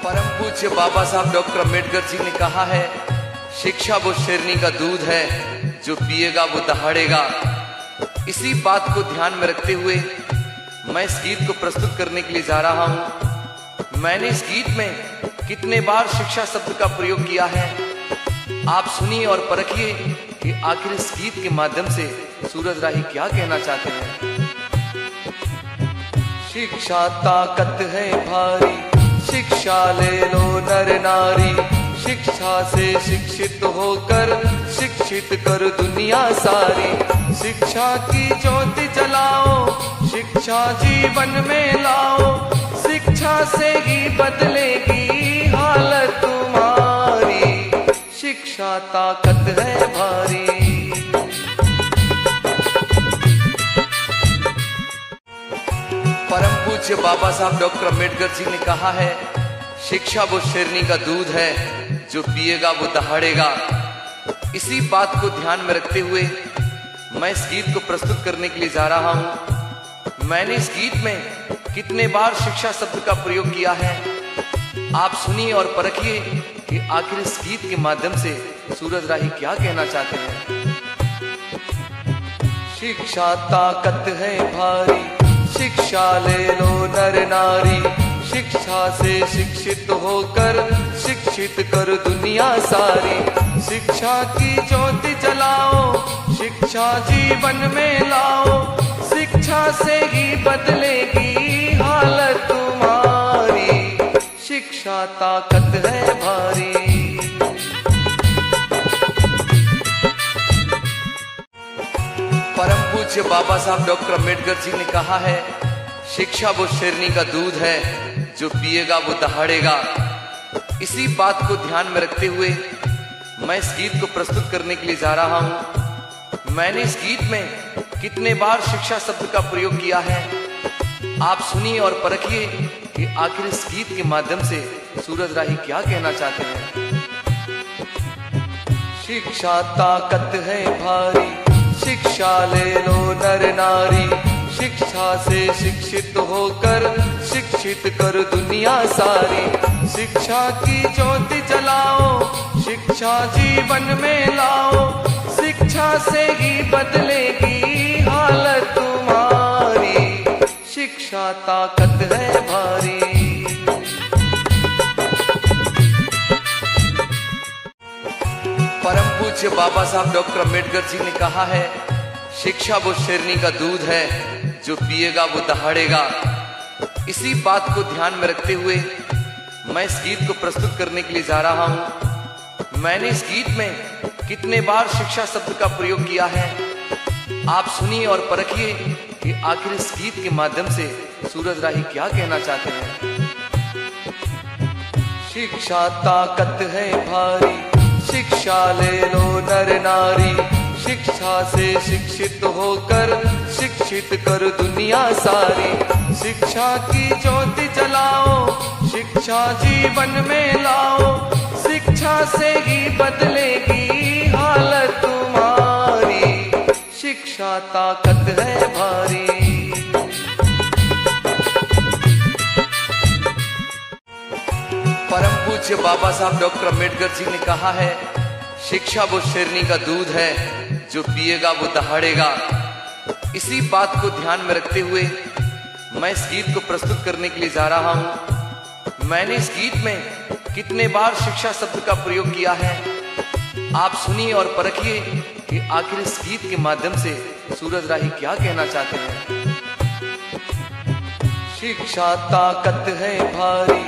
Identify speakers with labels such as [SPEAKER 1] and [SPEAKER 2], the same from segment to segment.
[SPEAKER 1] परम पूज्य बाबा साहब डॉक्टर अम्बेडकर जी ने कहा है, शिक्षा वो शेरनी का दूध है, जो पिएगा वो दहाड़ेगा। इसी बात को ध्यान में रखते हुए मैं इस गीत को प्रस्तुत करने के लिए जा रहा हूं। मैंने इस गीत में कितने बार शिक्षा शब्द का प्रयोग किया है, आप सुनिए और परखिए कि आखिर इस गीत के माध्यम से सूरज राही क्या कहना चाहते हैं। शिक्षा ताकत है भारी, शिक्षा ले लो नर नारी, शिक्षा से शिक्षित होकर शिक्षित कर दुनिया सारी। शिक्षा की ज्योति जलाओ, शिक्षा जीवन में लाओ, शिक्षा से ही बदलेगी हालत तुम्हारी। शिक्षा ताकत है भारी। परम पूज्य बाबा साहब डॉक्टर अम्बेडकर जी ने कहा है, शिक्षा वो शेरनी का दूध है, जो पिएगा वो दहाड़ेगा। इसी बात को ध्यान में रखते हुए मैं इस गीत को प्रस्तुत करने के लिए जा रहा हूं। मैंने इस गीत में कितने बार शिक्षा शब्द का प्रयोग किया है, आप सुनिए और परखिए कि आखिर इस गीत के माध्यम से सूरज राही क्या कहना चाहते हैं। शिक्षा ताकत है भारी, शिक्षा ले लो नर नारी, शिक्षा से शिक्षित होकर शिक्षित कर दुनिया सारी। शिक्षा की ज्योति जलाओ, शिक्षा जीवन में लाओ, शिक्षा से ही बदलेगी हालत तुम्हारी। शिक्षा ताकत है भारी। परम पूज्य बाबा साहब डॉक्टर अम्बेडकर जी ने कहा है, शिक्षा वो शेरनी का दूध है, जो पिएगा वो दहाड़ेगा। इसी बात को ध्यान में रखते हुए मैं इस गीत को प्रस्तुत करने के लिए जा रहा हूं। मैंने इस गीत में कितने बार शिक्षा शब्द का प्रयोग किया है, आप सुनिए और परखिए कि आखिर इस गीत के माध्यम से सूरज राही क्या कहना चाहते हैं। शिक्षा ताकत है भारी, शिक्षा ले लो नर नारी, शिक्षा से शिक्षित होकर शिक्षित कर दुनिया सारी। शिक्षा की ज्योति जलाओ, शिक्षा जीवन में लाओ, शिक्षा से ही बदलेगी हालत तुम्हारी। शिक्षा ताकत है भारी। परम पूज्य बाबा साहब डॉक्टर अम्बेडकर जी ने कहा है, शिक्षा वो शेरनी का दूध है, जो पिएगा वो दहाड़ेगा। इसी बात को ध्यान में रखते हुए मैं इस गीत को प्रस्तुत करने के लिए जा रहा हूं। मैंने इस गीत में कितने बार शिक्षा शब्द का प्रयोग किया है, आप सुनिए और परखिए कि आखिर इस गीत के माध्यम से सूरज राही क्या कहना चाहते हैं। शिक्षा ताकत है भारी, शिक्षा ले लो नर नारी, शिक्षा से शिक्षित होकर शिक्षित कर दुनिया सारी। शिक्षा की ज्योति जलाओ, शिक्षा जीवन में लाओ, शिक्षा से ही बदलेगी हालत तुम्हारी। शिक्षा ताकत है भारी। परम पूज्य बाबा साहब डॉक्टर अम्बेडकर जी ने कहा है, शिक्षा वो शेरनी का दूध है, जो पिएगा वो दहाड़ेगा। इसी बात को ध्यान में रखते हुए मैं इस गीत को प्रस्तुत करने के लिए जा रहा हूं। मैंने इस गीत में कितने बार शिक्षा शब्द का प्रयोग किया है, आप सुनिए और परखिए कि आखिर इस गीत के माध्यम से सूरज राही क्या कहना चाहते हैं। शिक्षा ताकत है भारी,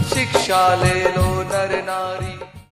[SPEAKER 1] शिक्षा ले लो नर नारी।